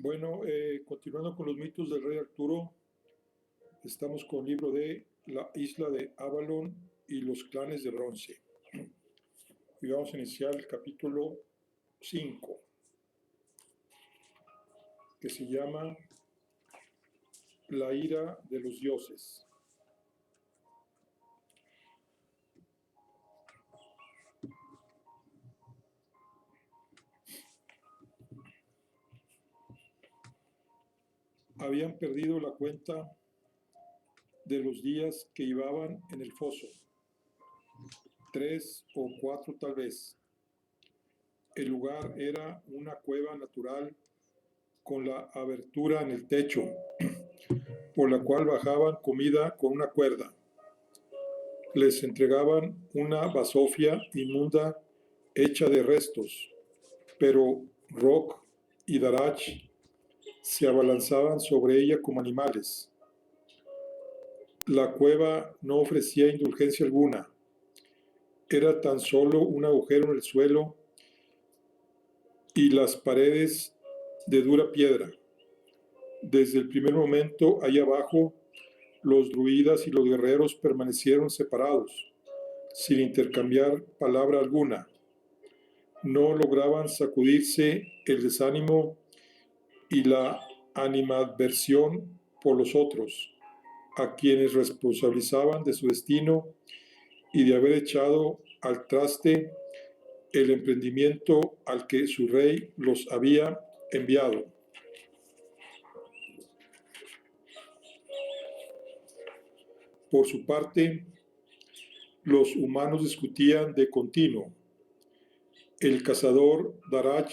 Bueno, continuando con los mitos del rey Arturo, estamos con el libro de La isla de Avalon y los clanes de bronce. Y vamos a iniciar el capítulo 5, que se llama La ira de los dioses. Habían perdido la cuenta de los días que llevaban en el foso, 3 o 4 tal vez. El lugar era una cueva natural con la abertura en el techo, por la cual bajaban comida con una cuerda. Les entregaban una basofia inmunda hecha de restos, pero Rock y Darach se abalanzaban sobre ella como animales. La cueva no ofrecía indulgencia alguna. Era tan solo un agujero en el suelo y las paredes de dura piedra. Desde el primer momento, allá abajo, los druidas y los guerreros permanecieron separados, sin intercambiar palabra alguna. No lograban sacudirse el desánimo y la animadversión por los otros, a quienes responsabilizaban de su destino y de haber echado al traste el emprendimiento al que su rey los había enviado. Por su parte, los humanos discutían de continuo. El cazador Darach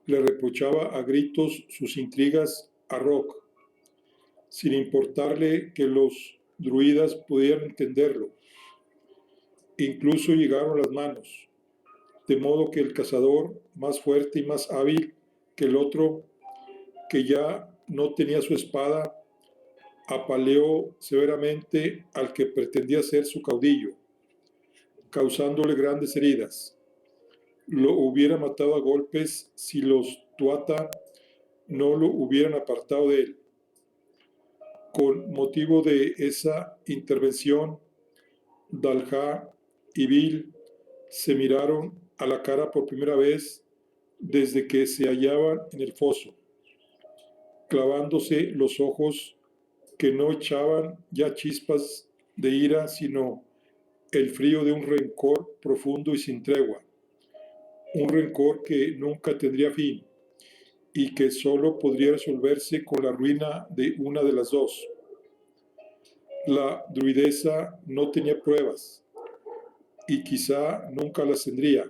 le reprochaba a gritos sus intrigas a Rock, sin importarle que los druidas pudieran entenderlo. Incluso llegaron las manos, de modo que el cazador, más fuerte y más hábil que el otro, que ya no tenía su espada, apaleó severamente al que pretendía ser su caudillo, causándole grandes heridas. Lo hubiera matado a golpes si los Tuatha no lo hubieran apartado de él. Con motivo de esa intervención, Dalha y Bill se miraron a la cara por primera vez desde que se hallaban en el foso, clavándose los ojos que no echaban ya chispas de ira, sino el frío de un rencor profundo y sin tregua, un rencor que nunca tendría fin y que solo podría resolverse con la ruina de una de las dos. La druidesa no tenía pruebas y quizá nunca las tendría,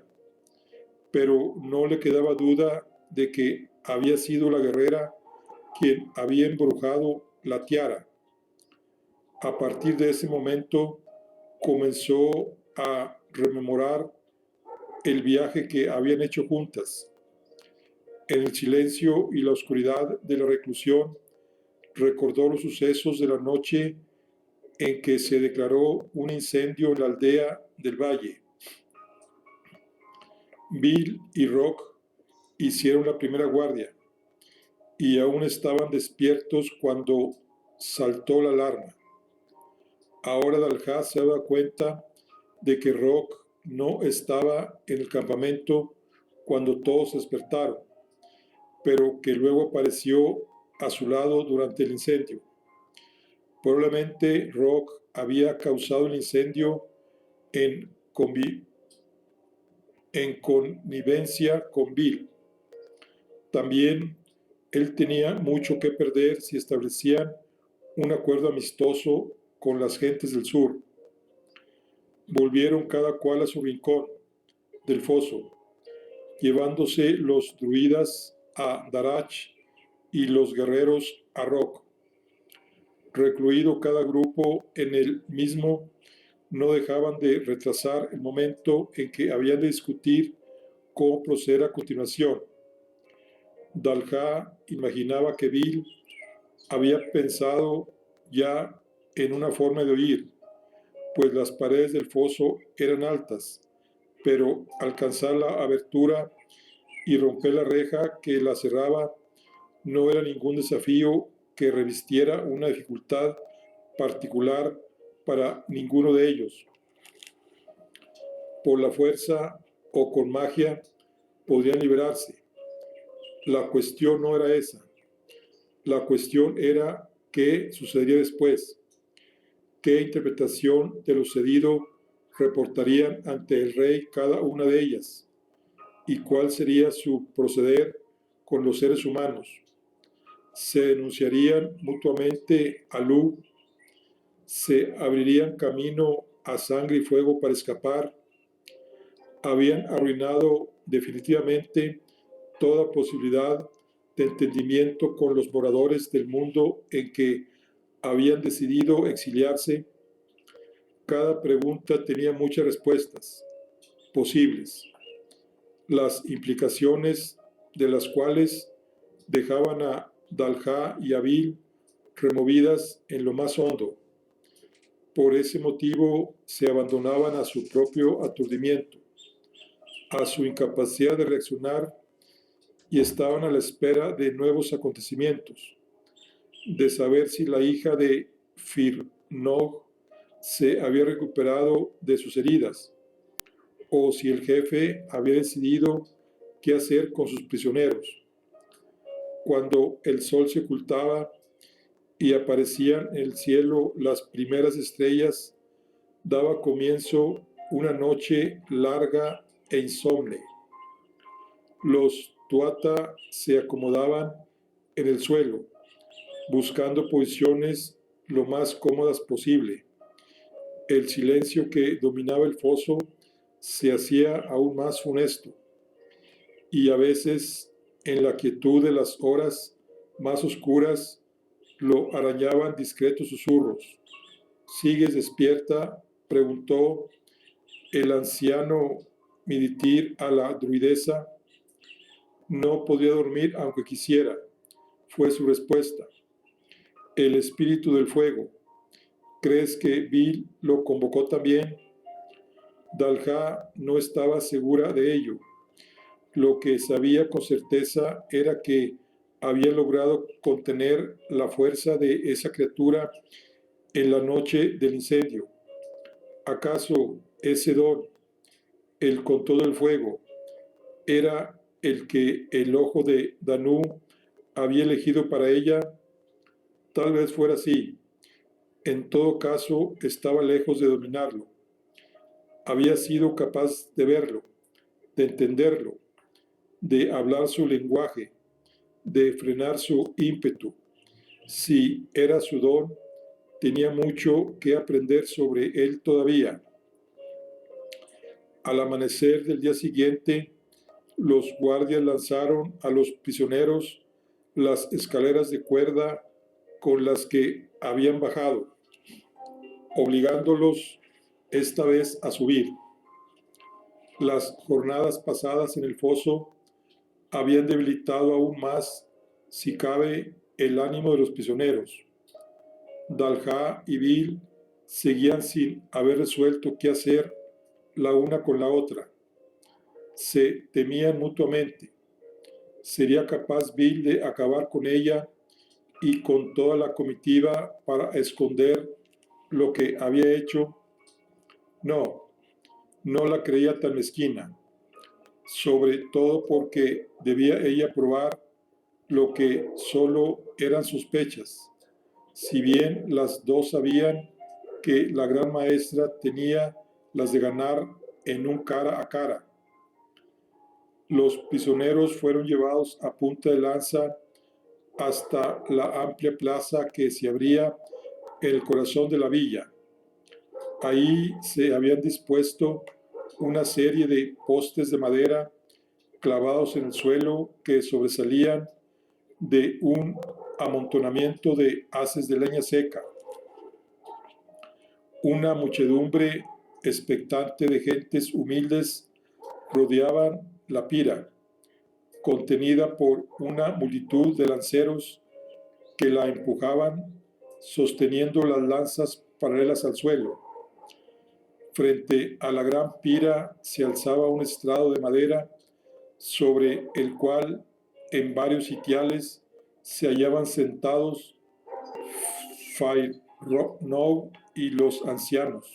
pero no le quedaba duda de que había sido la guerrera quien había embrujado la tiara. A partir de ese momento comenzó a rememorar el viaje que habían hecho juntas. En el silencio y la oscuridad de la reclusión, recordó los sucesos de la noche en que se declaró un incendio en la aldea del valle. Bill y Rock hicieron la primera guardia y aún estaban despiertos cuando saltó la alarma. Ahora Dalha se daba cuenta de que Rock no estaba en el campamento cuando todos despertaron, pero que luego apareció a su lado durante el incendio. Probablemente Rock había causado el incendio en connivencia con Bill. También él tenía mucho que perder si establecían un acuerdo amistoso con las gentes del sur. Volvieron cada cual a su rincón del foso, llevándose los druidas a Darach y los guerreros a Rock. Recluido cada grupo en el mismo, no dejaban de retrasar el momento en que habían de discutir cómo proceder a continuación. Dalha imaginaba que Bill había pensado ya en una forma de huir, pues las paredes del foso eran altas, pero alcanzar la abertura y romper la reja que la cerraba no era ningún desafío que revistiera una dificultad particular para ninguno de ellos. Por la fuerza o con magia podrían liberarse. La cuestión no era esa. La cuestión era qué sucedería después, qué interpretación de lo sucedido reportarían ante el rey cada una de ellas, y cuál sería su proceder con los seres humanos. Se denunciarían mutuamente a Lu, se abrirían camino a sangre y fuego para escapar, habían arruinado definitivamente toda posibilidad de entendimiento con los moradores del mundo en que habían decidido exiliarse. Cada pregunta tenía muchas respuestas posibles, las implicaciones de las cuales dejaban a Dalha y a Bill removidas en lo más hondo. Por ese motivo se abandonaban a su propio aturdimiento, a su incapacidad de reaccionar, y estaban a la espera de nuevos acontecimientos, de saber si la hija de Firnog se había recuperado de sus heridas, o si el jefe había decidido qué hacer con sus prisioneros. Cuando el sol se ocultaba y aparecían en el cielo las primeras estrellas, daba comienzo una noche larga e insomne. Los tuata se acomodaban en el suelo, buscando posiciones lo más cómodas posible. El silencio que dominaba el foso se hacía aún más funesto, y a veces, en la quietud de las horas más oscuras, lo arañaban discretos susurros. ¿Sigues despierta?, preguntó el anciano Miditir a la druidesa. No podía dormir aunque quisiera, fue su respuesta. El espíritu del fuego. ¿Crees que Bill lo convocó también? Dalha no estaba segura de ello. Lo que sabía con certeza era que había logrado contener la fuerza de esa criatura en la noche del incendio. ¿Acaso ese don, el con todo el fuego, era el que el ojo de Danu había elegido para ella? Tal vez fuera así. En todo caso, estaba lejos de dominarlo. Había sido capaz de verlo, de entenderlo, de hablar su lenguaje, de frenar su ímpetu. Si era su don, tenía mucho que aprender sobre él todavía. Al amanecer del día siguiente, los guardias lanzaron a los prisioneros las escaleras de cuerda con las que habían bajado, obligándolos esta vez a subir. Las jornadas pasadas en el foso habían debilitado aún más, si cabe, el ánimo de los prisioneros. Dalha y Bill seguían sin haber resuelto qué hacer la una con la otra. Se temían mutuamente. ¿Sería capaz Bill de acabar con ella y con toda la comitiva para esconder lo que había hecho? No, no la creía tan mezquina, sobre todo porque debía ella probar lo que solo eran sospechas, si bien las dos sabían que la gran maestra tenía las de ganar en un cara a cara. Los prisioneros fueron llevados a punta de lanza hasta la amplia plaza que se abría en el corazón de la villa. Ahí se habían dispuesto una serie de postes de madera clavados en el suelo que sobresalían de un amontonamiento de haces de leña seca. Una muchedumbre expectante de gentes humildes rodeaban la pira, contenida por una multitud de lanceros que la empujaban, sosteniendo las lanzas paralelas al suelo. Frente a la gran pira se alzaba un estrado de madera sobre el cual, en varios sitiales, se hallaban sentados Fairnow y los ancianos.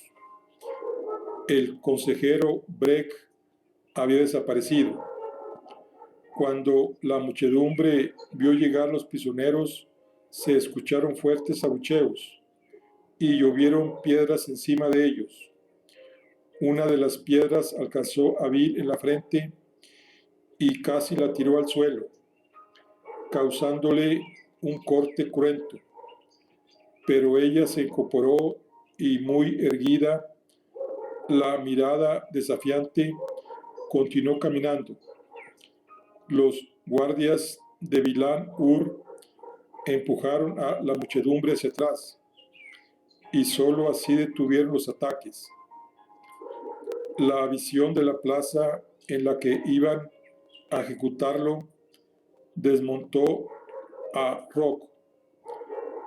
El consejero Breck había desaparecido. Cuando la muchedumbre vio llegar los prisioneros, se escucharon fuertes abucheos y llovieron piedras encima de ellos. Una de las piedras alcanzó a Bill en la frente y casi la tiró al suelo, causándole un corte cruento. Pero ella se incorporó y, muy erguida, la mirada desafiante, continuó caminando. Los guardias de Bilán-Ur empujaron a la muchedumbre hacia atrás y sólo así detuvieron los ataques. La visión de la plaza en la que iban a ejecutarlo desmontó a Rock.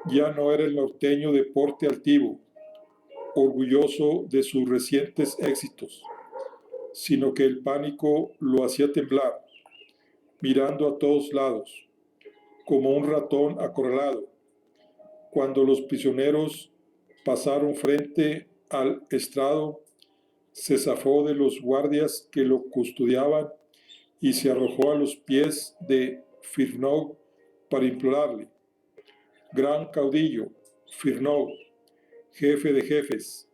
Ya no era el norteño de porte altivo, orgulloso de sus recientes éxitos, sino que el pánico lo hacía temblar, mirando a todos lados, como un ratón acorralado. Cuando los prisioneros pasaron frente al estrado, se zafó de los guardias que lo custodiaban y se arrojó a los pies de Fairnow para implorarle: «Gran caudillo, Fairnow, jefe de jefes,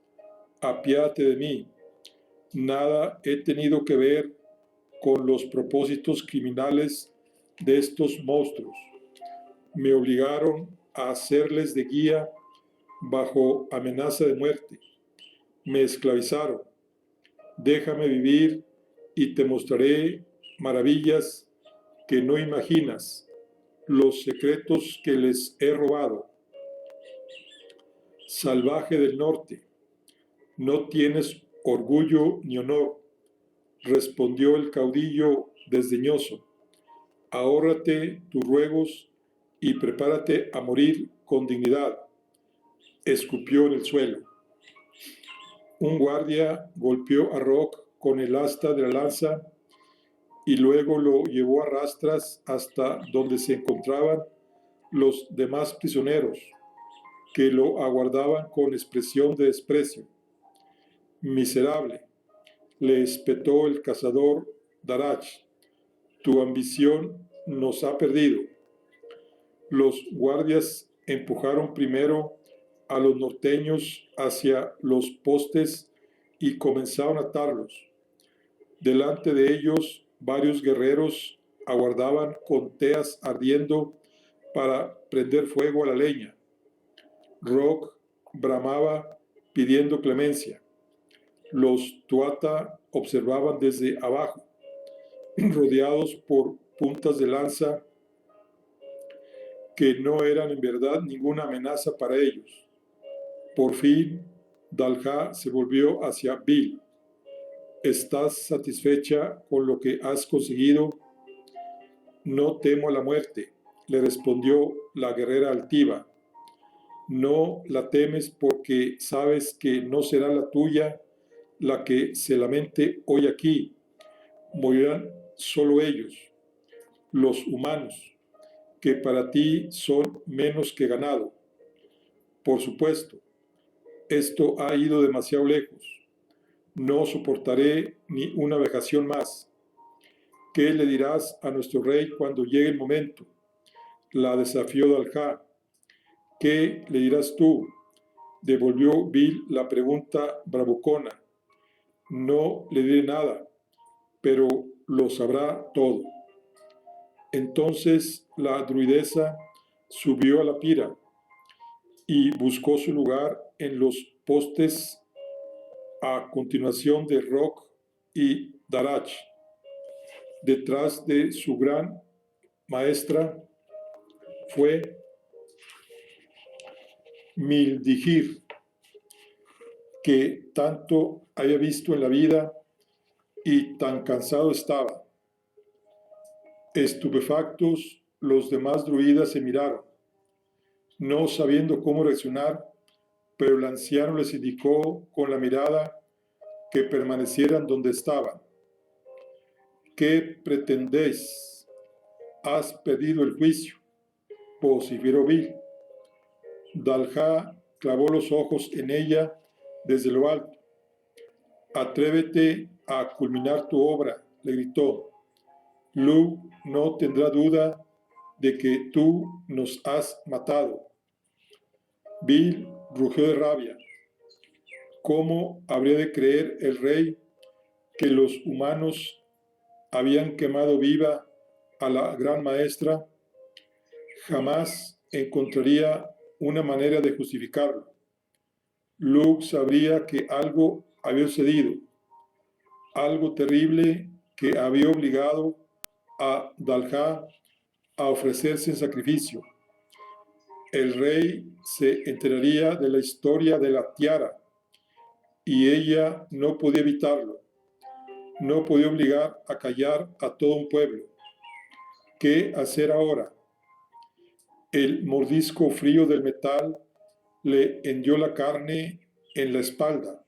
apiádate de mí. Nada he tenido que ver con los propósitos criminales de estos monstruos. Me obligaron a hacerles de guía bajo amenaza de muerte. Me esclavizaron. Déjame vivir y te mostraré maravillas que no imaginas, los secretos que les he robado. Salvaje del norte, no tienes orgullo ni honor», respondió el caudillo desdeñoso. «Ahórrate tus ruegos y prepárate a morir con dignidad». Escupió en el suelo. Un guardia golpeó a Rock con el asta de la lanza y luego lo llevó a rastras hasta donde se encontraban los demás prisioneros, que lo aguardaban con expresión de desprecio. «Miserable», le espetó el cazador Darach, «tu ambición nos ha perdido». Los guardias empujaron primero a los norteños hacia los postes y comenzaron a atarlos. Delante de ellos, varios guerreros aguardaban con teas ardiendo para prender fuego a la leña. Rock bramaba pidiendo clemencia. Los tuata observaban desde abajo, rodeados por puntas de lanza que no eran en verdad ninguna amenaza para ellos. Por fin, Dalha se volvió hacia Bill. «¿Estás satisfecha con lo que has conseguido?» «No temo la muerte», le respondió la guerrera altiva. «No la temes porque sabes que no será la tuya la que se lamente hoy aquí. Morirán solo ellos, los humanos, que para ti son menos que ganado. Por supuesto, esto ha ido demasiado lejos. No soportaré ni una vejación más. ¿Qué le dirás a nuestro rey cuando llegue el momento?», la desafió Dalha. «¿Qué le dirás tú?», devolvió Bill la pregunta bravucona. «No le diré nada, pero lo sabrá todo». Entonces la druidesa subió a la pira y buscó su lugar en los postes a continuación de Rock y Darach. Detrás de su gran maestra fue Mildihir, que tanto había visto en la vida y tan cansado estaba. Estupefactos, los demás druidas se miraron, no sabiendo cómo reaccionar, pero el anciano les indicó con la mirada que permanecieran donde estaban. «¿Qué pretendéis? Has perdido el juicio. vociferó Bil. Dalha clavó los ojos en ella desde lo alto. Atrévete a culminar tu obra, le gritó. Lu no tendrá duda de que tú nos has matado. Bil rugió de rabia. ¿Cómo habría de creer el rey que los humanos habían quemado viva a la gran maestra? Jamás encontraría una manera de justificarlo. Luke sabría que algo había sucedido, algo terrible que había obligado a Dalha a ofrecerse en sacrificio. El rey se enteraría de la historia de la tiara y ella no podía evitarlo. No podía obligar a callar a todo un pueblo. ¿Qué hacer ahora? El mordisco frío del metal le hendió la carne en la espalda,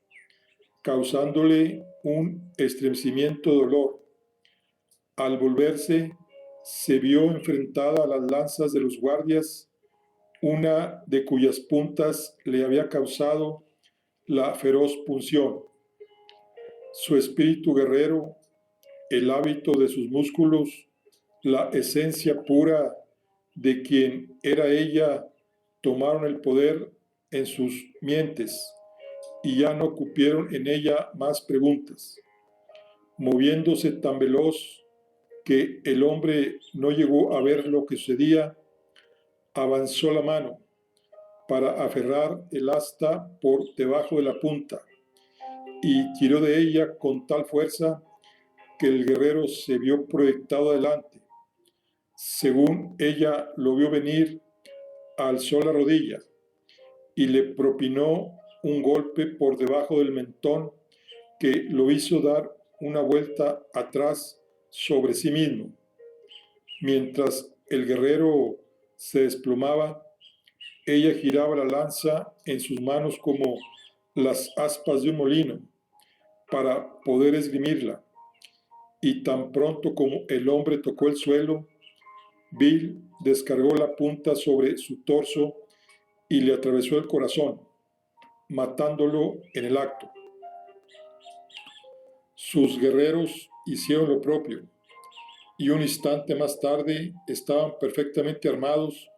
causándole un estremecimiento de dolor. Al volverse, se vio enfrentada a las lanzas de los guardias, una de cuyas puntas le había causado la feroz punción. Su espíritu guerrero, el hábito de sus músculos, la esencia pura de quien era ella, tomaron el poder en sus mientes y ya no cupieron en ella más preguntas. Moviéndose tan veloz que el hombre no llegó a ver lo que sucedía, avanzó la mano para aferrar el asta por debajo de la punta y tiró de ella con tal fuerza que el guerrero se vio proyectado adelante. Según ella lo vio venir, alzó la rodilla y le propinó un golpe por debajo del mentón que lo hizo dar una vuelta atrás sobre sí mismo. Mientras el guerrero se desplomaba, ella giraba la lanza en sus manos como las aspas de un molino para poder esgrimirla. Y tan pronto como el hombre tocó el suelo, Bil descargó la punta sobre su torso y le atravesó el corazón, matándolo en el acto. Sus guerreros hicieron lo propio, y un instante más tarde estaban perfectamente armados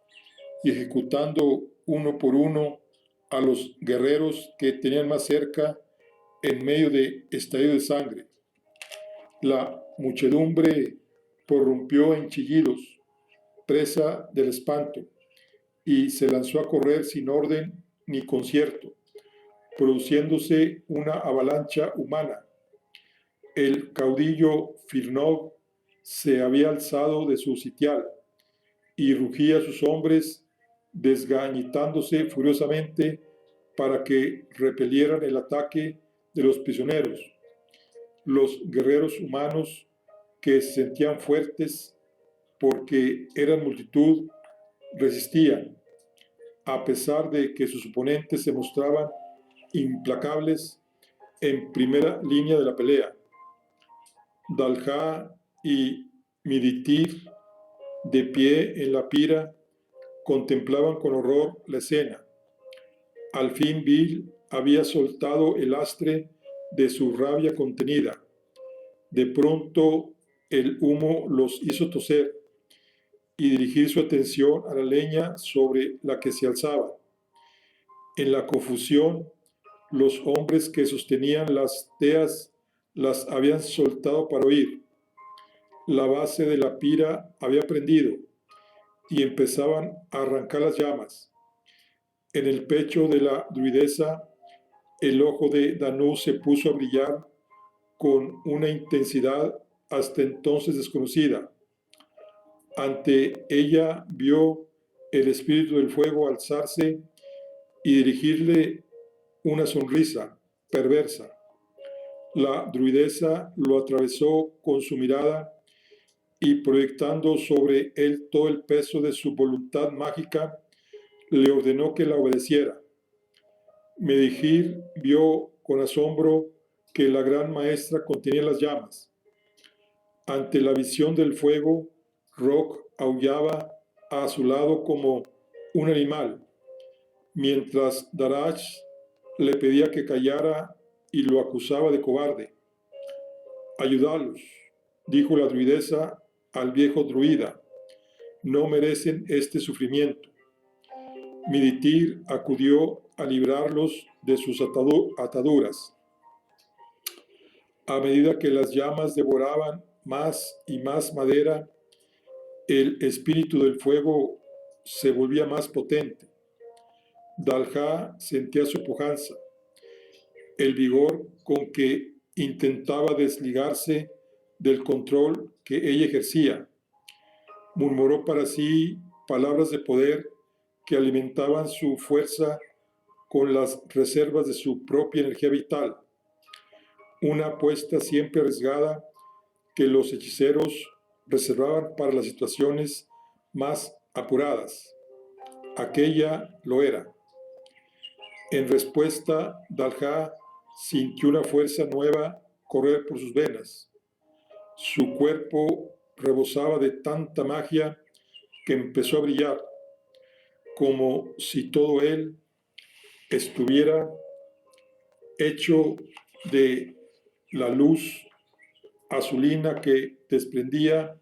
y ejecutando uno por uno a los guerreros que tenían más cerca en medio de estallido de sangre. La muchedumbre prorrumpió en chillidos, presa del espanto, y se lanzó a correr sin orden ni concierto, produciéndose una avalancha humana. El caudillo Firnov se había alzado de su sitial y rugía a sus hombres, desgañitándose furiosamente para que repelieran el ataque de los prisioneros. Los guerreros humanos, que se sentían fuertes porque eran multitud, resistían, a pesar de que sus oponentes se mostraban implacables en primera línea de la pelea. Dalha y Miditir, de pie en la pira, contemplaban con horror la escena. Al fin Bil había soltado el lastre de su rabia contenida. De pronto el humo los hizo toser y dirigir su atención a la leña sobre la que se alzaba. En la confusión, los hombres que sostenían las teas las habían soltado para huir. La base de la pira había prendido y empezaban a arrancar las llamas. En el pecho de la druidesa, el ojo de Danu se puso a brillar con una intensidad hasta entonces desconocida. Ante ella vio el espíritu del fuego alzarse y dirigirle una sonrisa perversa. La druidesa lo atravesó con su mirada y, proyectando sobre él todo el peso de su voluntad mágica, le ordenó que la obedeciera. Medigir vio con asombro que la gran maestra contenía las llamas. Ante la visión del fuego, Rock aullaba a su lado como un animal, mientras Darach le pedía que callara y lo acusaba de cobarde. Ayúdalos, dijo la druidesa al viejo druida, no merecen este sufrimiento. Miditir acudió a librarlos de sus ataduras. A medida que las llamas devoraban más y más madera, el espíritu del fuego se volvía más potente. Dalha sentía su pujanza, el vigor con que intentaba desligarse del control que ella ejercía. Murmuró para sí palabras de poder que alimentaban su fuerza con las reservas de su propia energía vital. Una apuesta siempre arriesgada que los hechiceros reservaban para las situaciones más apuradas. Aquella lo era. En respuesta, Dalha sintió una fuerza nueva correr por sus venas. Su cuerpo rebosaba de tanta magia que empezó a brillar, como si todo él estuviera hecho de la luz azulina que desprendía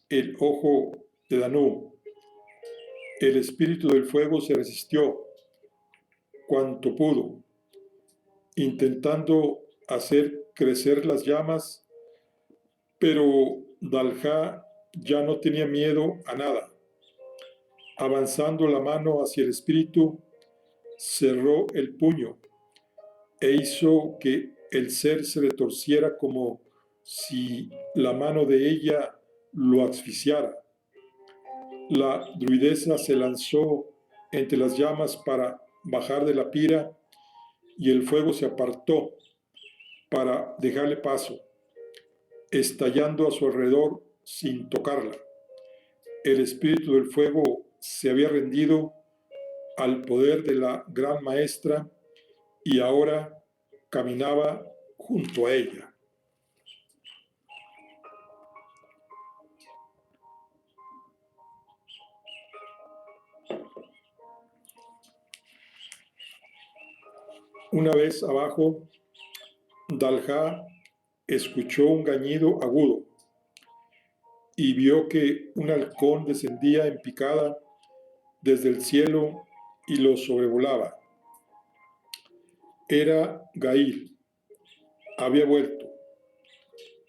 el ojo de Danú. El espíritu del fuego se resistió cuanto pudo, intentando hacer crecer las llamas, pero Dalha ya no tenía miedo a nada. Avanzando la mano hacia el espíritu, cerró el puño e hizo que el ser se retorciera como si la mano de ella lo asfixiara. La druidesa se lanzó entre las llamas para bajar de la pira y el fuego se apartó para dejarle paso, estallando a su alrededor sin tocarla. El espíritu del fuego se había rendido al poder de la gran maestra y ahora caminaba junto a ella. Una vez abajo, Dalha escuchó un gañido agudo y vio que un halcón descendía en picada desde el cielo y lo sobrevolaba. Era Gail. Había vuelto.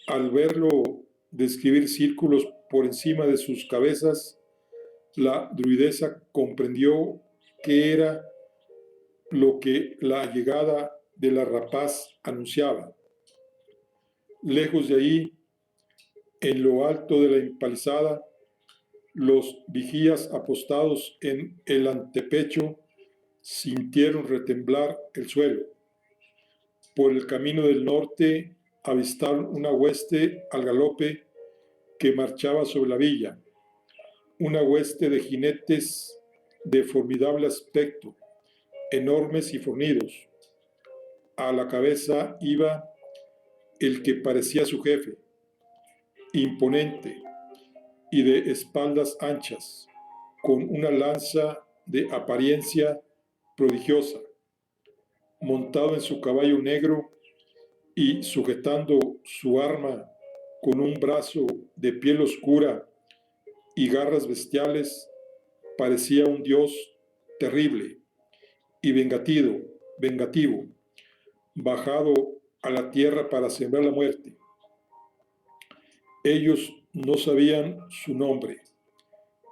Al verlo describir círculos por encima de sus cabezas, la druidesa comprendió que era lo que la llegada de la rapaz anunciaba. Lejos de ahí, en lo alto de la empalizada, los vigías apostados en el antepecho sintieron retemblar el suelo. Por el camino del norte avistaron una hueste al galope que marchaba sobre la villa, una hueste de jinetes de formidable aspecto, enormes y fornidos. A la cabeza iba el que parecía su jefe, imponente y de espaldas anchas, con una lanza de apariencia prodigiosa, montado en su caballo negro y sujetando su arma con un brazo de piel oscura y garras bestiales, parecía un dios terrible y vengativo, bajado a la tierra para sembrar la muerte. Ellos no sabían su nombre.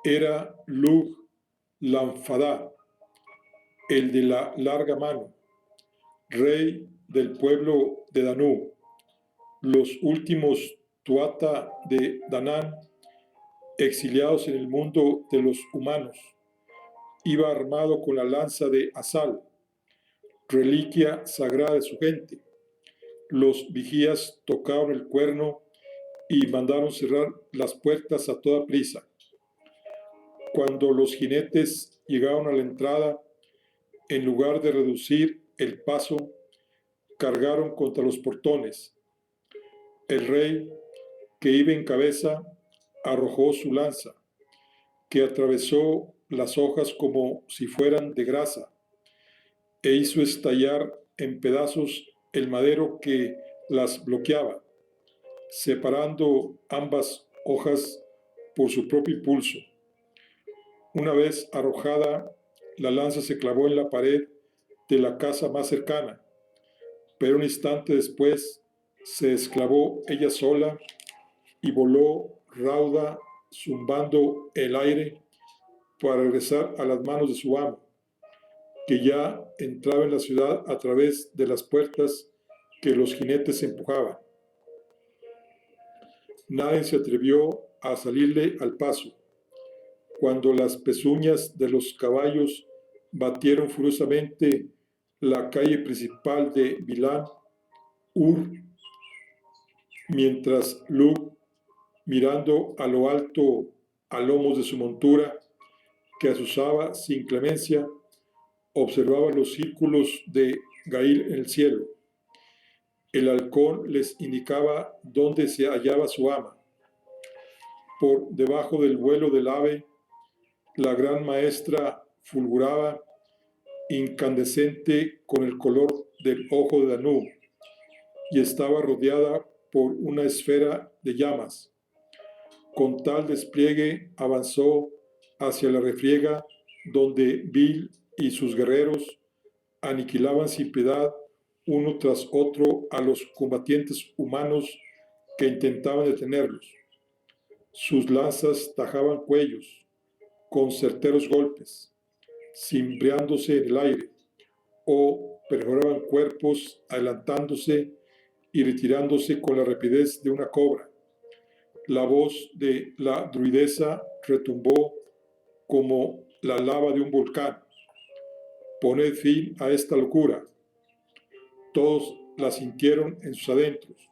Era Lug Lanfadá, el de la larga mano, rey del pueblo de Danú. Los últimos Tuatha de Danann, exiliados en el mundo de los humanos, iba armado con la lanza de Asal, reliquia sagrada de su gente. Los vigías tocaron el cuerno y mandaron cerrar las puertas a toda prisa. Cuando los jinetes llegaron a la entrada, en lugar de reducir el paso, cargaron contra los portones. El rey, que iba en cabeza, arrojó su lanza, que atravesó las hojas como si fueran de grasa, e hizo estallar en pedazos el madero que las bloqueaba, separando ambas hojas por su propio impulso. Una vez arrojada, la lanza se clavó en la pared de la casa más cercana, pero un instante después se desclavó ella sola y voló rauda, zumbando el aire para regresar a las manos de su amo, que ya entraba en la ciudad a través de las puertas que los jinetes empujaban. Nadie se atrevió a salirle al paso. Cuando las pezuñas de los caballos batieron furiosamente la calle principal de Bilán, Ur, mientras Luke, mirando a lo alto a lomos de su montura, que azuzaba sin clemencia, observaba los círculos de Gail en el cielo. El halcón les indicaba dónde se hallaba su ama. Por debajo del vuelo del ave, la gran maestra fulguraba, incandescente con el color del ojo de Danú, y estaba rodeada por una esfera de llamas. Con tal despliegue avanzó hacia la refriega donde Bill y sus guerreros aniquilaban sin piedad uno tras otro a los combatientes humanos que intentaban detenerlos. Sus lanzas tajaban cuellos con certeros golpes, cimbreándose en el aire, o perforaban cuerpos adelantándose y retirándose con la rapidez de una cobra. La voz de la druidesa retumbó como la lava de un volcán. Poned fin a esta locura. Todos la sintieron en sus adentros,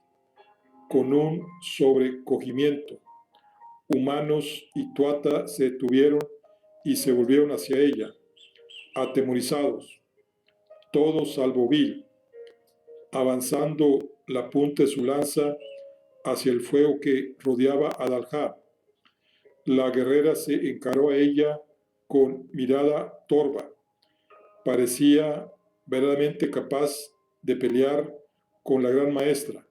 con un sobrecogimiento. Humanos y Tuata se detuvieron y se volvieron hacia ella, atemorizados, todos salvo Bill, avanzando la punta de su lanza hacia el fuego que rodeaba a Dalha. La guerrera se encaró a ella con mirada torva. Parecía verdaderamente capaz de pelear con la gran maestra,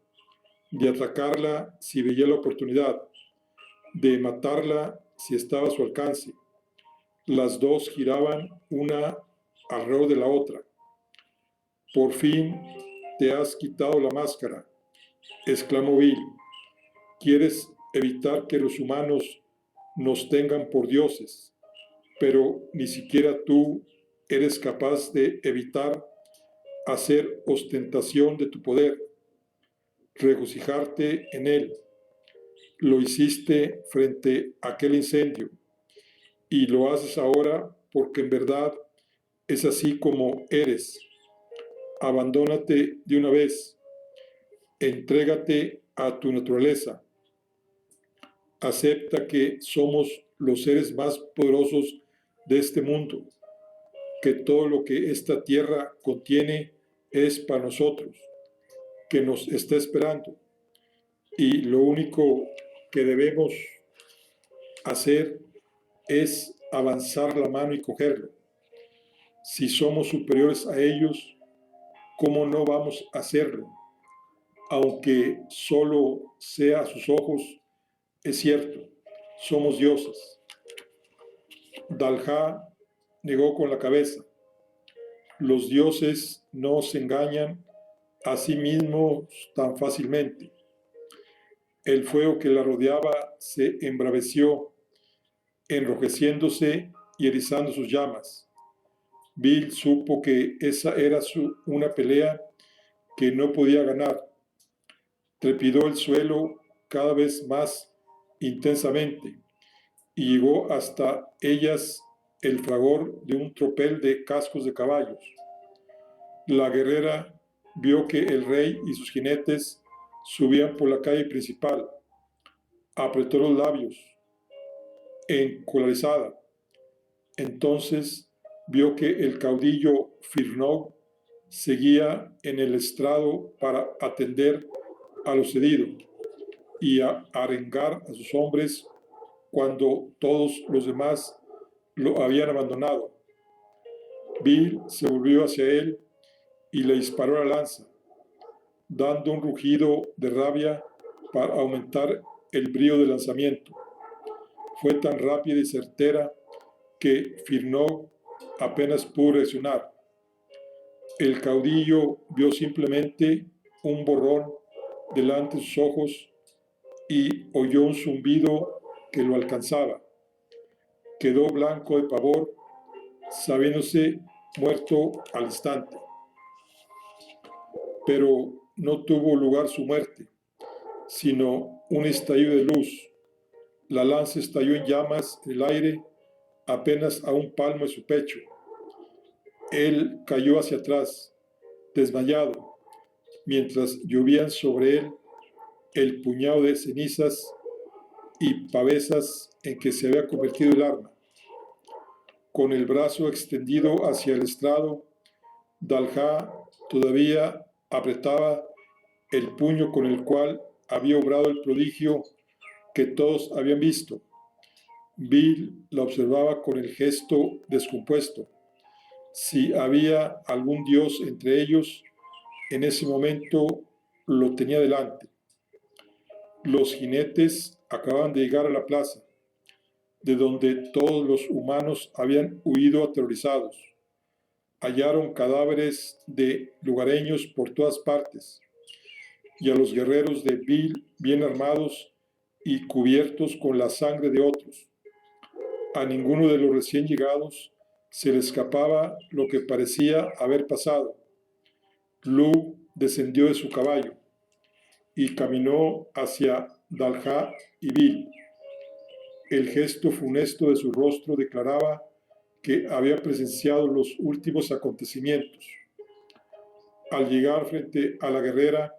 de atacarla si veía la oportunidad, de matarla si estaba a su alcance. Las dos giraban una alrededor de la otra. Por fin te has quitado la máscara, exclamó Bill. Quieres evitar que los humanos nos tengan por dioses, pero ni siquiera tú eres capaz de evitar hacer ostentación de tu poder, regocijarte en él. Lo hiciste frente a aquel incendio y lo haces ahora porque en verdad es así como eres. Abandónate de una vez, entrégate a tu naturaleza. Acepta que somos los seres más poderosos de este mundo, que todo lo que esta tierra contiene es para nosotros, que nos está esperando, y lo único que debemos hacer es avanzar la mano y cogerlo. Si somos superiores a ellos, ¿cómo no vamos a hacerlo? Aunque solo sea a sus ojos, es cierto, somos dioses. Dalha negó con la cabeza. Los dioses no se engañan a sí mismos tan fácilmente. El fuego que la rodeaba se embraveció, enrojeciéndose y erizando sus llamas. Bill supo que esa era una pelea que no podía ganar. Trepidó el suelo cada vez más intensamente y llegó hasta ellas el fragor de un tropel de cascos de caballos. La guerrera vio que el rey y sus jinetes subían por la calle principal. Apretó los labios, encolerizada. Entonces vio que el caudillo Firnog seguía en el estrado para atender a lo cedido y a arengar a sus hombres cuando todos los demás lo habían abandonado. Bill se volvió hacia él y le disparó la lanza, dando un rugido de rabia para aumentar el brío del lanzamiento. Fue tan rápida y certera que Firnó apenas pudo reaccionar. El caudillo vio simplemente un borrón delante de sus ojos y oyó un zumbido que lo alcanzaba. Quedó blanco de pavor, sabiéndose muerto al instante. Pero no tuvo lugar su muerte, sino un estallido de luz. La lanza estalló en llamas en el aire, apenas a un palmo de su pecho. Él cayó hacia atrás, desmayado, mientras llovían sobre él el puñado de cenizas y pavesas en que se había convertido el arma. Con el brazo extendido hacia el estrado, Dalha todavía apretaba el puño con el cual había obrado el prodigio que todos habían visto. Bill la observaba con el gesto descompuesto. Si había algún dios entre ellos, en ese momento lo tenía delante. Los jinetes acababan de llegar a la plaza, de donde todos los humanos habían huido aterrorizados. Hallaron cadáveres de lugareños por todas partes, y a los guerreros de Bill bien armados y cubiertos con la sangre de otros. A ninguno de los recién llegados se le escapaba lo que parecía haber pasado. Lou descendió de su caballo y caminó hacia Dalha y Bill. El gesto funesto de su rostro declaraba que había presenciado los últimos acontecimientos. Al llegar frente a la guerrera,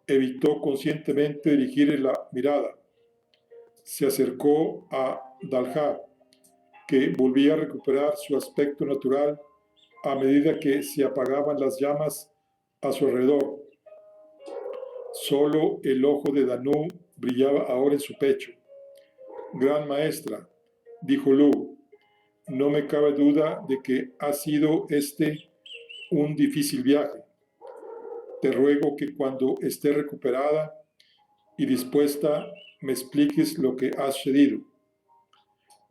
evitó conscientemente dirigirle la mirada. Se acercó a Dalha, que volvía a recuperar su aspecto natural a medida que se apagaban las llamas a su alrededor. Solo el ojo de Danu brillaba ahora en su pecho. Gran maestra, dijo Lou, no me cabe duda de que ha sido este un difícil viaje. Te ruego que cuando esté recuperada y dispuesta me expliques lo que ha sucedido.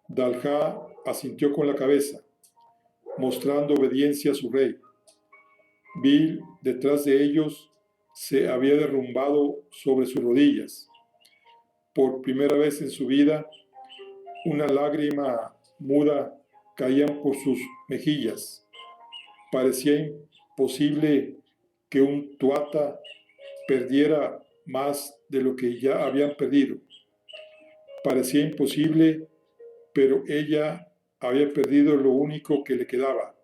Dalha asintió con la cabeza, mostrando obediencia a su rey. Bill, detrás de ellos, se había derrumbado sobre sus rodillas. Por primera vez en su vida, una lágrima muda caía por sus mejillas. Parecía imposible que un tuata perdiera más de lo que ya habían perdido. Parecía imposible, pero ella había perdido lo único que le quedaba: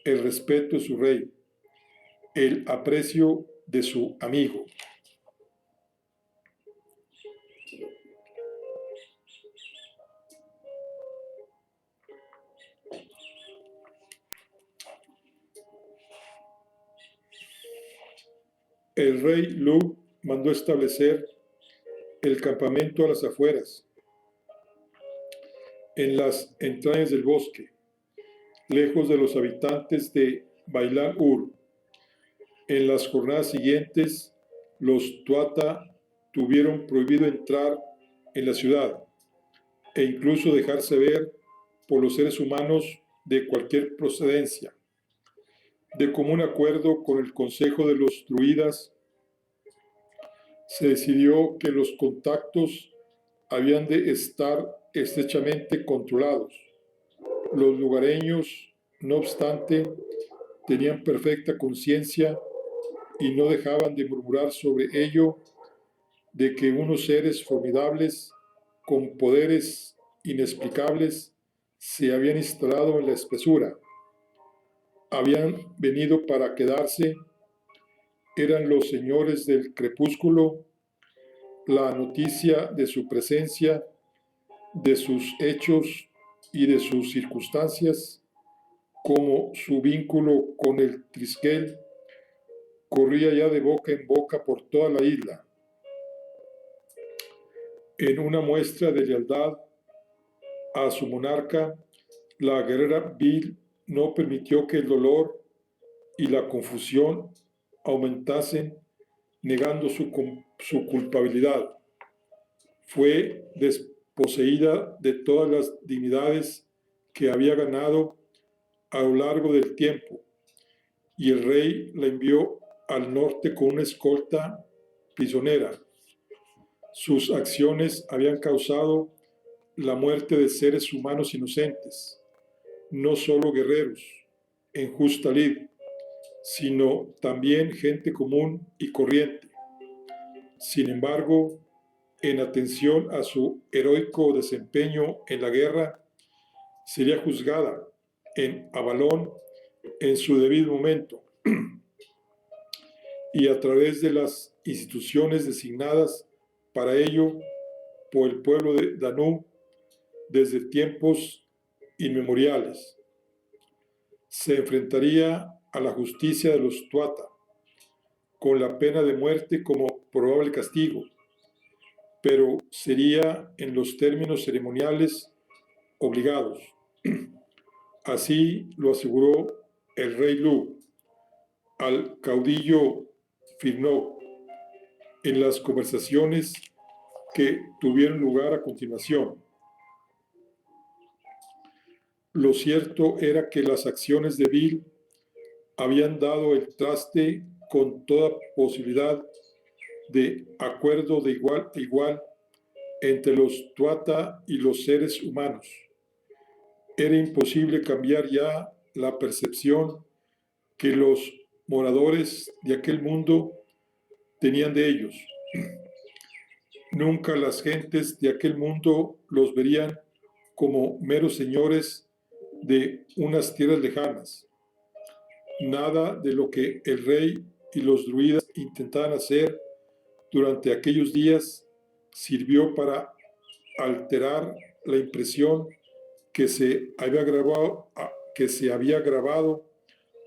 el respeto de su rey, el aprecio de su amigo. El rey Lu mandó establecer el campamento a las afueras, en las entrañas del bosque, lejos de los habitantes de Bailan-Ur. En las jornadas siguientes, los Tuata tuvieron prohibido entrar en la ciudad e incluso dejarse ver por los seres humanos de cualquier procedencia. De común acuerdo con el Consejo de los Druidas, se decidió que los contactos habían de estar estrechamente controlados. Los lugareños, no obstante, tenían perfecta conciencia y no dejaban de murmurar sobre ello, de que unos seres formidables con poderes inexplicables se habían instalado en la espesura. Habían venido para quedarse, eran los señores del crepúsculo. La noticia de su presencia, de sus hechos y de sus circunstancias, como su vínculo con el Triskel, corría ya de boca en boca por toda la isla. En una muestra de lealtad a su monarca, la guerrera Vil no permitió que el dolor y la confusión aumentasen, negando su culpabilidad. Fue desposeída de todas las dignidades que había ganado a lo largo del tiempo, y el rey la envió al norte con una escolta prisionera. Sus acciones habían causado la muerte de seres humanos inocentes, no solo guerreros en justa lid, sino también gente común y corriente. Sin embargo, en atención a su heroico desempeño en la guerra, sería juzgada en Avalón en su debido momento y a través de las instituciones designadas para ello por el pueblo de Danú desde tiempos inmemoriales. Se enfrentaría a la justicia de los Tuata, con la pena de muerte como probable castigo, pero sería en los términos ceremoniales obligados. Así lo aseguró el rey Lu al caudillo Firnó en las conversaciones que tuvieron lugar a continuación. Lo cierto era que las acciones de Vil habían dado el traste con toda posibilidad de acuerdo de igual a igual entre los Tuata y los seres humanos. Era imposible cambiar ya la percepción que los moradores de aquel mundo tenían de ellos. Nunca las gentes de aquel mundo los verían como meros señores de unas tierras lejanas. Nada de lo que el rey y los druidas intentaban hacer durante aquellos días sirvió para alterar la impresión que se había grabado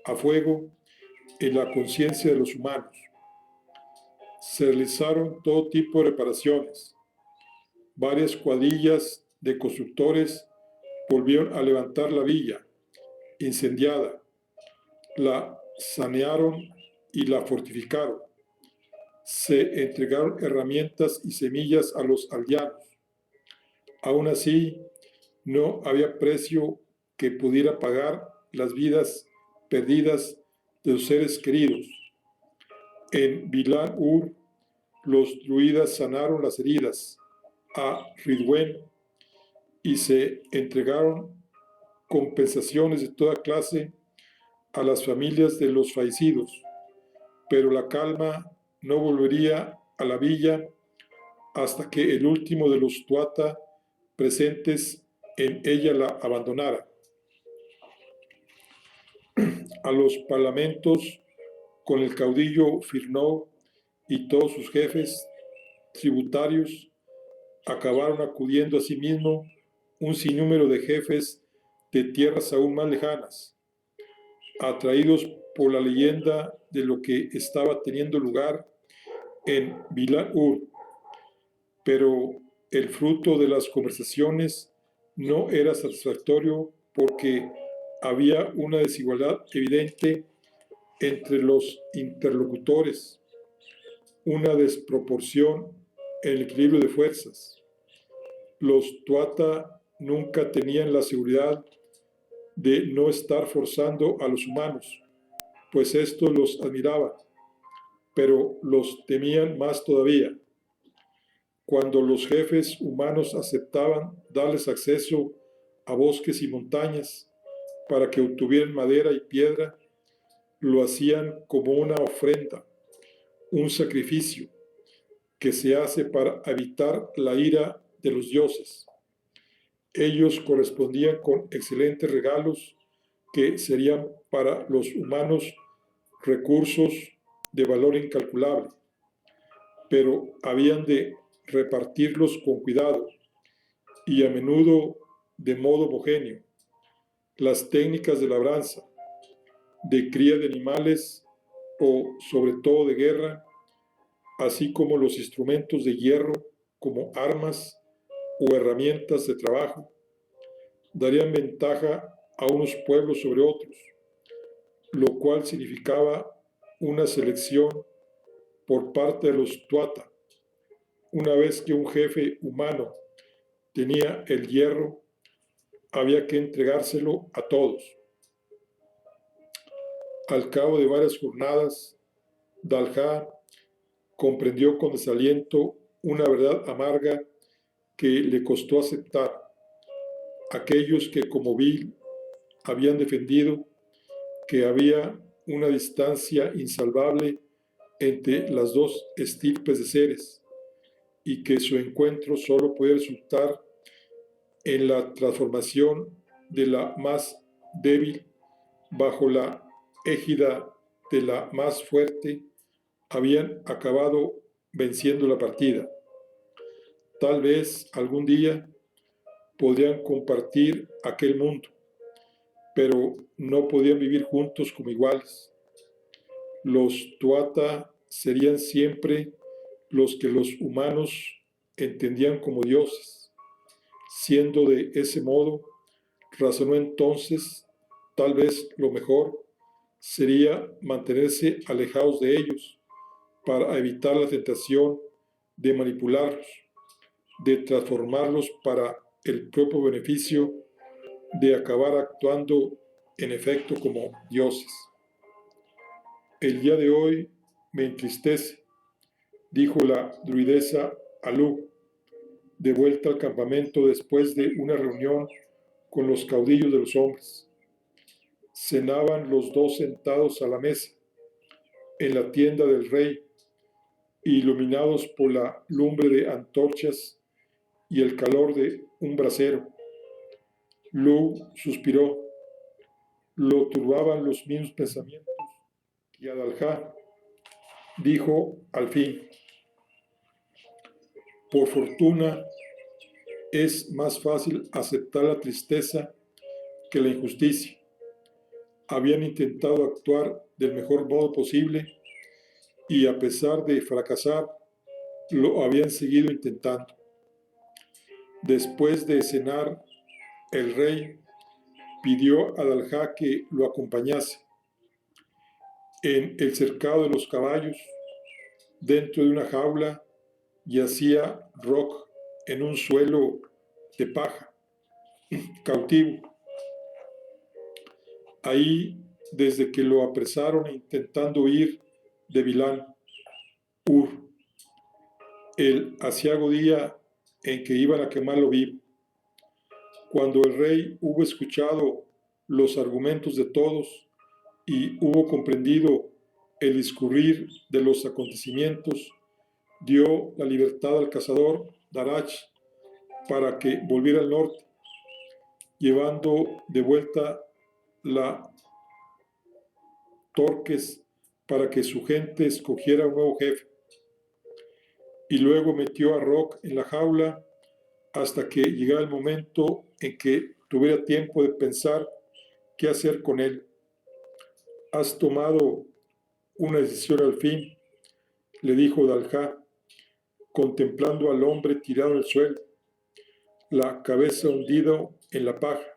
a fuego en la conciencia de los humanos. Se realizaron todo tipo de reparaciones. Varias cuadrillas de constructores volvieron a levantar la villa incendiada, la sanearon y la fortificaron. Se entregaron herramientas y semillas a los aldeanos. Aún así, no había precio que pudiera pagar las vidas perdidas de los seres queridos. En Bilán Ur, los druidas sanaron las heridas a Ridwen y se entregaron compensaciones de toda clase a las familias de los fallecidos, pero la calma no volvería a la villa hasta que el último de los Tuata presentes en ella la abandonara. A los parlamentos, con el caudillo Firnó y todos sus jefes tributarios, acabaron acudiendo asimismo un sinnúmero de jefes de tierras aún más lejanas, atraídos por la leyenda de lo que estaba teniendo lugar en Bilán Ur. Pero el fruto de las conversaciones no era satisfactorio porque había una desigualdad evidente entre los interlocutores, una desproporción en el equilibrio de fuerzas. Los Tuata nunca tenían la seguridad de no estar forzando a los humanos, pues esto los admiraba, pero los temían más todavía. Cuando los jefes humanos aceptaban darles acceso a bosques y montañas para que obtuvieran madera y piedra, lo hacían como una ofrenda, un sacrificio que se hace para evitar la ira de los dioses. Ellos correspondían con excelentes regalos que serían para los humanos recursos de valor incalculable, pero habían de repartirlos con cuidado y a menudo de modo homogéneo. Las técnicas de labranza, de cría de animales o sobre todo de guerra, así como los instrumentos de hierro como armas o herramientas de trabajo, darían ventaja a unos pueblos sobre otros, lo cual significaba una selección por parte de los tuata. Una vez que un jefe humano tenía el hierro, había que entregárselo a todos. Al cabo de varias jornadas, Dalha comprendió con desaliento una verdad amarga que le costó aceptar. Aquellos que como Bill habían defendido que había una distancia insalvable entre las dos estirpes de seres y que su encuentro solo puede resultar en la transformación de la más débil bajo la égida de la más fuerte, habían acabado venciendo la partida. Tal vez algún día podrían compartir aquel mundo, pero no podían vivir juntos como iguales. Los tuata serían siempre los que los humanos entendían como dioses. Siendo de ese modo, razonó entonces, tal vez lo mejor sería mantenerse alejados de ellos para evitar la tentación de manipularlos, de transformarlos para el propio beneficio, de acabar actuando en efecto como dioses. El día de hoy me entristece, dijo la druidesa a Lu, de vuelta al campamento después de una reunión con los caudillos de los hombres. Cenaban los dos sentados a la mesa, en la tienda del rey, iluminados por la lumbre de antorchas y el calor de un brasero. Lu suspiró. Lo turbaban los mismos pensamientos y Adalja dijo al fin: por fortuna es más fácil aceptar la tristeza que la injusticia. Habían intentado actuar del mejor modo posible y a pesar de fracasar, lo habían seguido intentando. Después de cenar, el rey pidió a Dalha que lo acompañase. En el cercado de los caballos, dentro de una jaula, yacía Rock en un suelo de paja, cautivo. Ahí, desde que lo apresaron intentando huir de Vilán, Ur, el aciago día en que iban a quemarlo vivo. Cuando el rey hubo escuchado los argumentos de todos y hubo comprendido el discurrir de los acontecimientos, dio la libertad al cazador Darach para que volviera al norte, llevando de vuelta la Torques para que su gente escogiera un nuevo jefe. Y luego metió a Rock en la jaula hasta que llegara el momento en que tuviera tiempo de pensar qué hacer con él. Has tomado una decisión al fin, le dijo Dalha, contemplando al hombre tirado en el suelo, la cabeza hundida en la paja,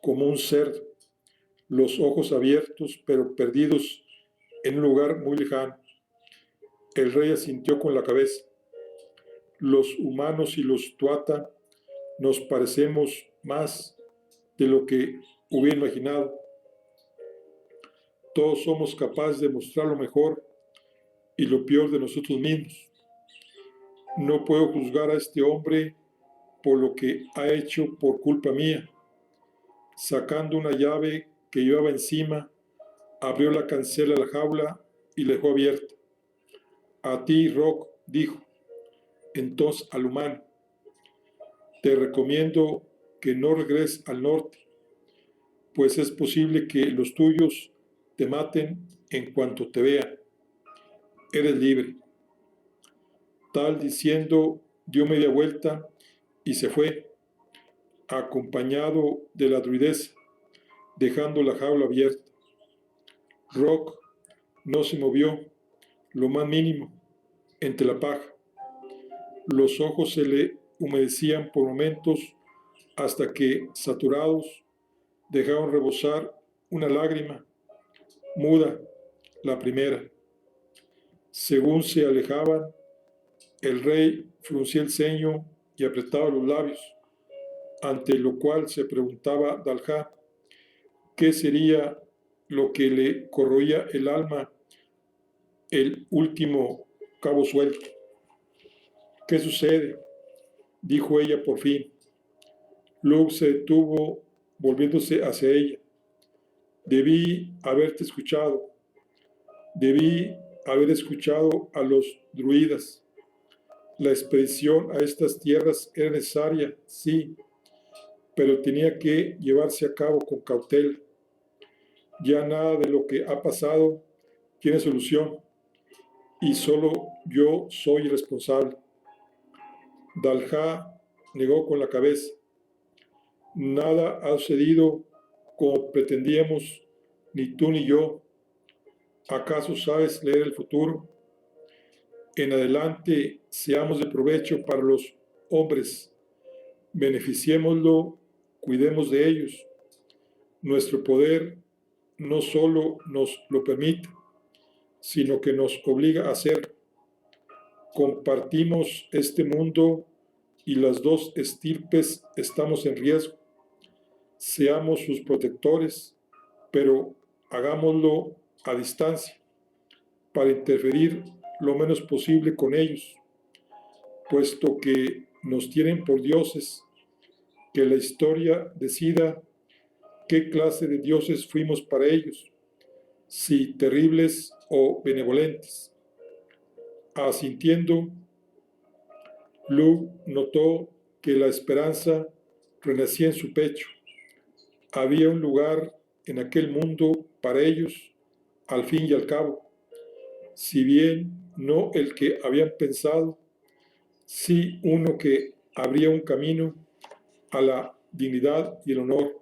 como un cerdo, los ojos abiertos pero perdidos en un lugar muy lejano. El rey asintió con la cabeza. Los humanos y los tuata nos parecemos más de lo que hubiera imaginado. Todos somos capaces de mostrar lo mejor y lo peor de nosotros mismos. No puedo juzgar a este hombre por lo que ha hecho por culpa mía. Sacando una llave que llevaba encima, abrió la cancela de la jaula y la dejó abierta. A ti, Rock, dijo. Entonces al humano: te recomiendo que no regreses al norte, pues es posible que los tuyos te maten en cuanto te vean. Eres libre. Tal diciendo, dio media vuelta y se fue, acompañado de la druidesa, dejando la jaula abierta. Rock no se movió lo más mínimo entre la paja. Los ojos se le humedecían por momentos hasta que, saturados, dejaron rebosar una lágrima, muda, la primera. Según se alejaban, el rey fruncía el ceño y apretaba los labios, ante lo cual se preguntaba Dalhá qué sería lo que le corroía el alma, el último cabo suelto. ¿Qué sucede?, dijo ella por fin. Luke se detuvo, volviéndose hacia ella. Debí haberte escuchado. Debí haber escuchado a los druidas. La expedición a estas tierras era necesaria, sí, pero tenía que llevarse a cabo con cautela. Ya nada de lo que ha pasado tiene solución, y solo yo soy el responsable. Dalhá negó con la cabeza. Nada ha sucedido como pretendíamos, ni tú ni yo. ¿Acaso sabes leer el futuro? En adelante seamos de provecho para los hombres. Beneficiémoslo, cuidemos de ellos. Nuestro poder no solo nos lo permite, sino que nos obliga a hacerlo. Compartimos este mundo y las dos estirpes estamos en riesgo. Seamos sus protectores, pero hagámoslo a distancia, para interferir lo menos posible con ellos, puesto que nos tienen por dioses. Que la historia decida qué clase de dioses fuimos para ellos, si terribles o benevolentes. Asintiendo, Luke notó que la esperanza renacía en su pecho. Había un lugar en aquel mundo para ellos, al fin y al cabo, si bien no el que habían pensado, sí uno que abría un camino a la dignidad y el honor.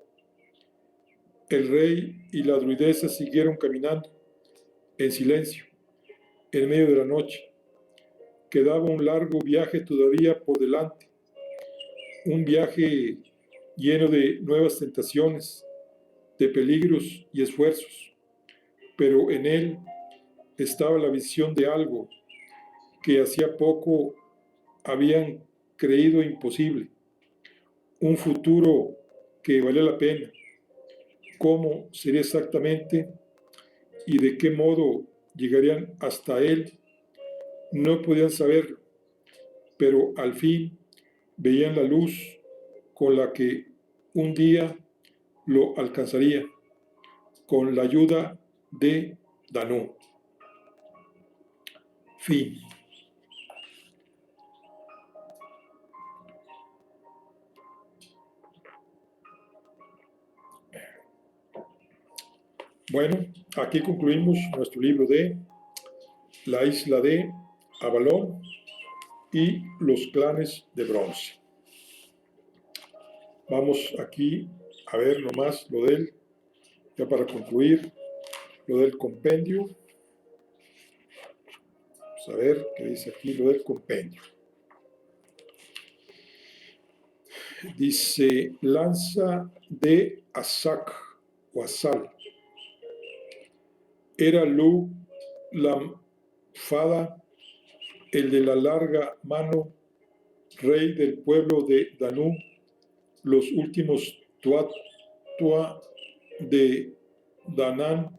El rey y la druidesa siguieron caminando, en silencio, en medio de la noche. Quedaba un largo viaje todavía por delante, un viaje lleno de nuevas tentaciones, de peligros y esfuerzos, pero en él estaba la visión de algo que hacía poco habían creído imposible, un futuro que valía la pena. ¿Cómo sería exactamente y de qué modo llegarían hasta él? No podían saberlo, pero al fin veían la luz con la que un día lo alcanzaría, con la ayuda de Danú. Fin. Bueno, aquí concluimos nuestro libro de La isla de Avalón y los clanes de bronce. Vamos aquí a ver nomás lo del, ya para concluir, lo del compendio. Vamos a ver qué dice aquí lo del compendio. Dice, lanza de Asak o Asal. Era Lu Lamfada, el de la larga mano, rey del pueblo de Danú, los últimos Tuatua de Danán,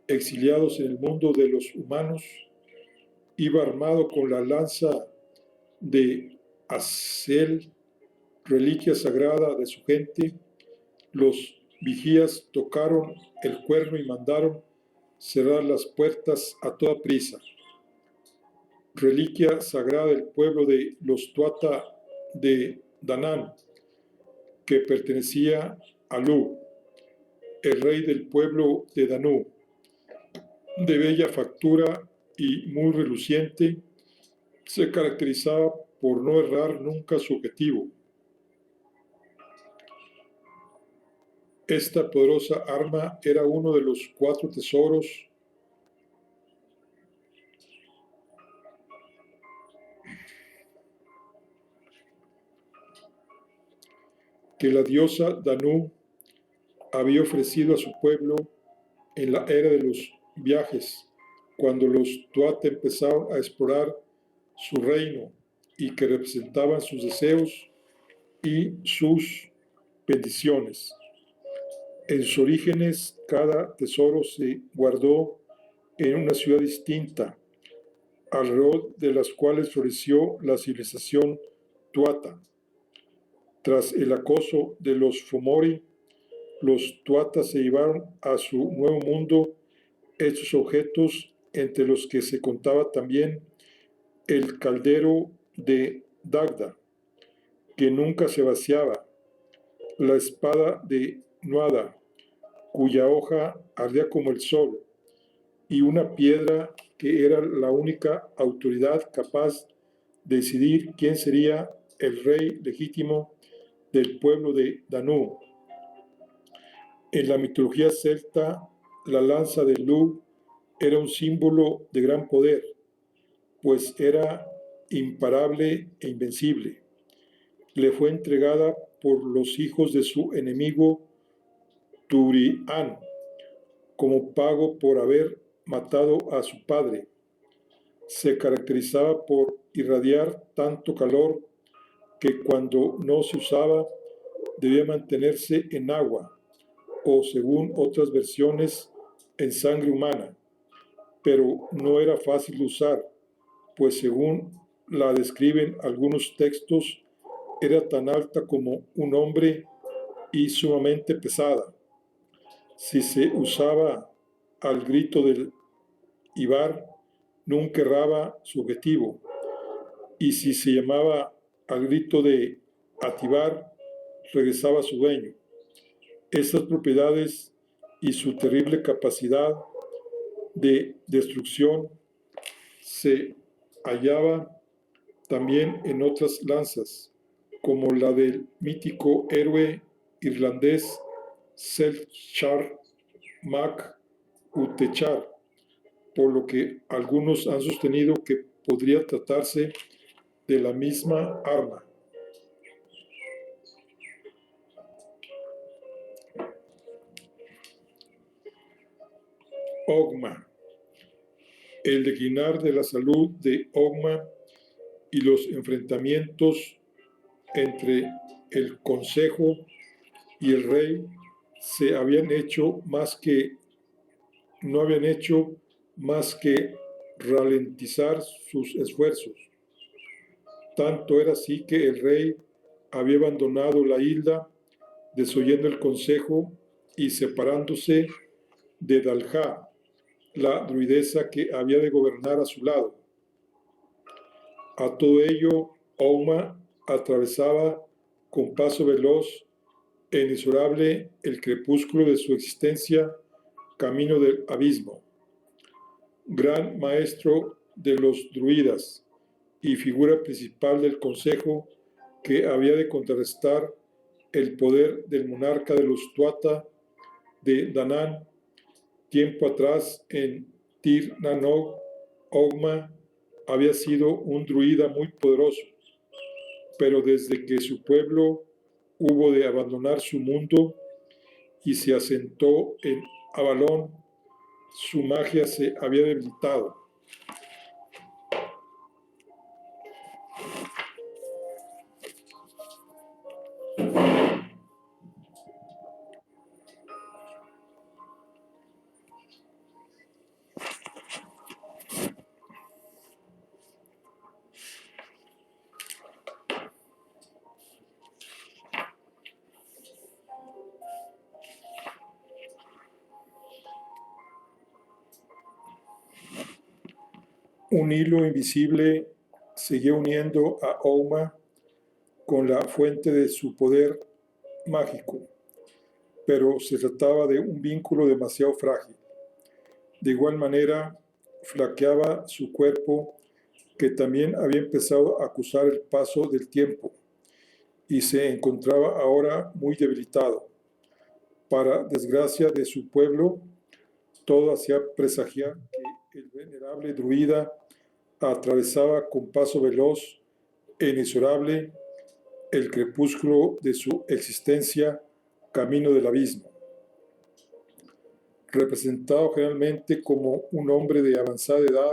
exiliados en el mundo de los humanos. Iba armado con la lanza de Asel, reliquia sagrada de su gente. Los vigías tocaron el cuerno y mandaron cerrar las puertas a toda prisa. Reliquia sagrada del pueblo de los Tuata de Danán, que pertenecía a Lu, el rey del pueblo de Danú, de bella factura y muy reluciente, se caracterizaba por no errar nunca su objetivo. Esta poderosa arma era uno de los 4 tesoros que la diosa Danu había ofrecido a su pueblo en la era de los viajes, cuando los Tuatha empezaron a explorar su reino y que representaban sus deseos y sus bendiciones. En sus orígenes, cada tesoro se guardó en una ciudad distinta, alrededor de las cuales floreció la civilización Tuatha. Tras el acoso de los Fomori, los Tuatha se llevaron a su nuevo mundo estos objetos, entre los que se contaba también el caldero de Dagda, que nunca se vaciaba, la espada de Nuada, cuya hoja ardía como el sol, y una piedra que era la única autoridad capaz de decidir quién sería el rey legítimo del pueblo de Danu. En la mitología celta, la lanza de Lugh era un símbolo de gran poder, pues era imparable e invencible. Le fue entregada por los hijos de su enemigo Turián, como pago por haber matado a su padre. Se caracterizaba por irradiar tanto calor que cuando no se usaba debía mantenerse en agua o, según otras versiones, en sangre humana, pero no era fácil de usar, pues según la describen algunos textos, era tan alta como un hombre y sumamente pesada. Si se usaba al grito del Ibar, nunca erraba su objetivo, y si se llamaba al grito de Atibar, regresaba a su dueño. Estas propiedades y su terrible capacidad de destrucción se hallaba también en otras lanzas, como la del mítico héroe irlandés Selchar Mac Utechar, por lo que algunos han sostenido que podría tratarse de la misma arma. Ogma. El declinar de la salud de Ogma y los enfrentamientos entre el consejo y el rey se habían hecho más que no habían hecho más que ralentizar sus esfuerzos. Tanto era así que el rey había abandonado la isla, desoyendo el consejo y separándose de Dalhá, la druidesa que había de gobernar a su lado. A todo ello, Ogma atravesaba con paso veloz e inexorable el crepúsculo de su existencia, camino del abismo. Gran maestro de los druidas y figura principal del consejo que había de contrarrestar el poder del monarca de los Tuatha de Danann, tiempo atrás en Tir na Nog, Ogma había sido un druida muy poderoso, pero desde que su pueblo hubo de abandonar su mundo y se asentó en Avalon, su magia se había debilitado. Un hilo invisible seguía uniendo a Ogma con la fuente de su poder mágico, pero se trataba de un vínculo demasiado frágil. De igual manera, flaqueaba su cuerpo, que también había empezado a acusar el paso del tiempo y se encontraba ahora muy debilitado. Para desgracia de su pueblo, todo hacía presagiar que el venerable druida atravesaba con paso veloz e inexorable el crepúsculo de su existencia, camino del abismo. Representado generalmente como un hombre de avanzada edad,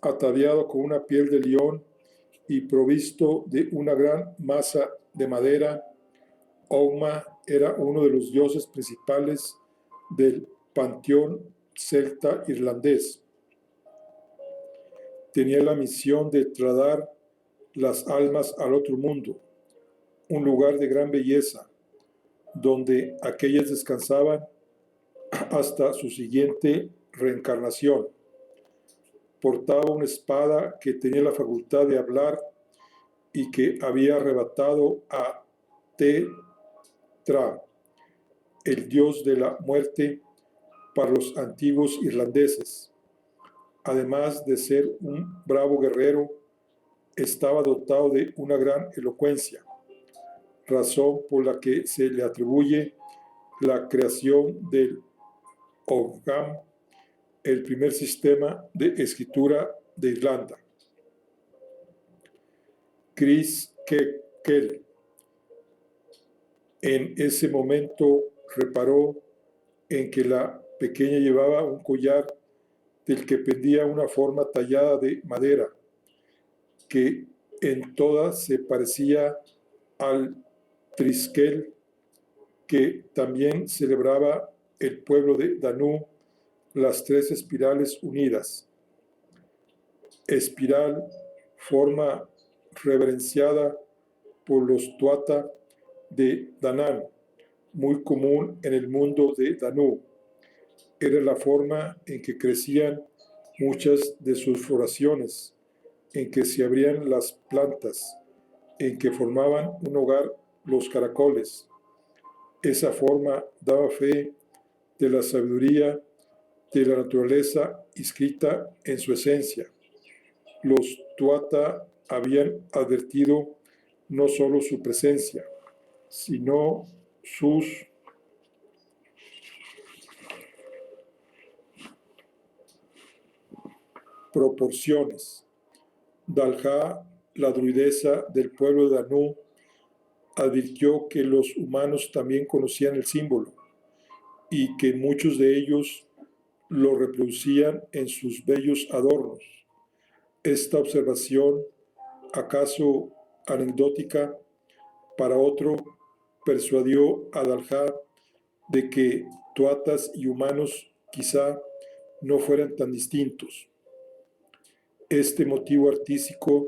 ataviado con una piel de león y provisto de una gran masa de madera, Ogma era uno de los dioses principales del panteón celta irlandés. Tenía la misión de trasladar las almas al otro mundo, un lugar de gran belleza, donde aquellas descansaban hasta su siguiente reencarnación. Portaba una espada que tenía la facultad de hablar y que había arrebatado a Tra, el dios de la muerte para los antiguos irlandeses. Además de ser un bravo guerrero, estaba dotado de una gran elocuencia, razón por la que se le atribuye la creación del Ogham, el primer sistema de escritura de Irlanda. Chris Kell en ese momento reparó en que la pequeña llevaba un collar del que pendía una forma tallada de madera, que en todas se parecía al triskel que también celebraba el pueblo de Danú, las tres espirales unidas. Espiral, forma reverenciada por los Tuatha de Danann, muy común en el mundo de Danú. Era la forma en que crecían muchas de sus floraciones, en que se abrían las plantas, en que formaban un hogar los caracoles. Esa forma daba fe de la sabiduría de la naturaleza inscrita en su esencia. Los Tuatha habían advertido no solo su presencia, sino sus proporciones. Dalhá, la druidesa del pueblo de Danú, advirtió que los humanos también conocían el símbolo y que muchos de ellos lo reproducían en sus bellos adornos. Esta observación, acaso anecdótica para otro, persuadió a Dalhá de que tuatas y humanos quizá no fueran tan distintos. Este motivo artístico,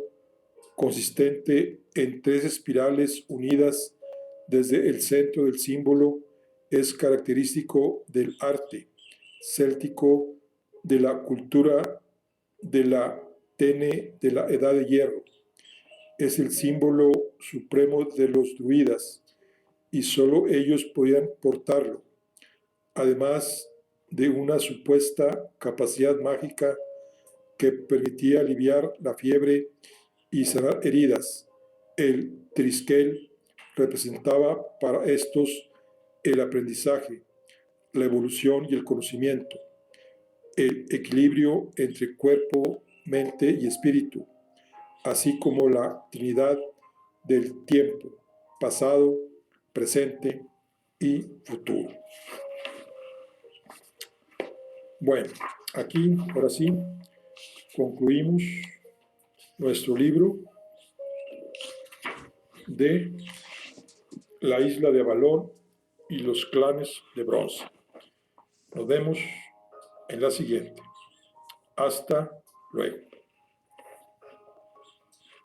consistente en tres espirales unidas desde el centro del símbolo, es característico del arte céltico, de la cultura de la Tene de la Edad de Hierro. Es el símbolo supremo de los druidas y solo ellos podían portarlo, además de una supuesta capacidad mágica que permitía aliviar la fiebre y sanar heridas. El triskel representaba para estos el aprendizaje, la evolución y el conocimiento, el equilibrio entre cuerpo, mente y espíritu, así como la trinidad del tiempo, pasado, presente y futuro. Bueno, aquí, ahora sí, concluimos nuestro libro de la isla de Avalón y los clanes de bronce. Nos vemos en la siguiente. Hasta luego.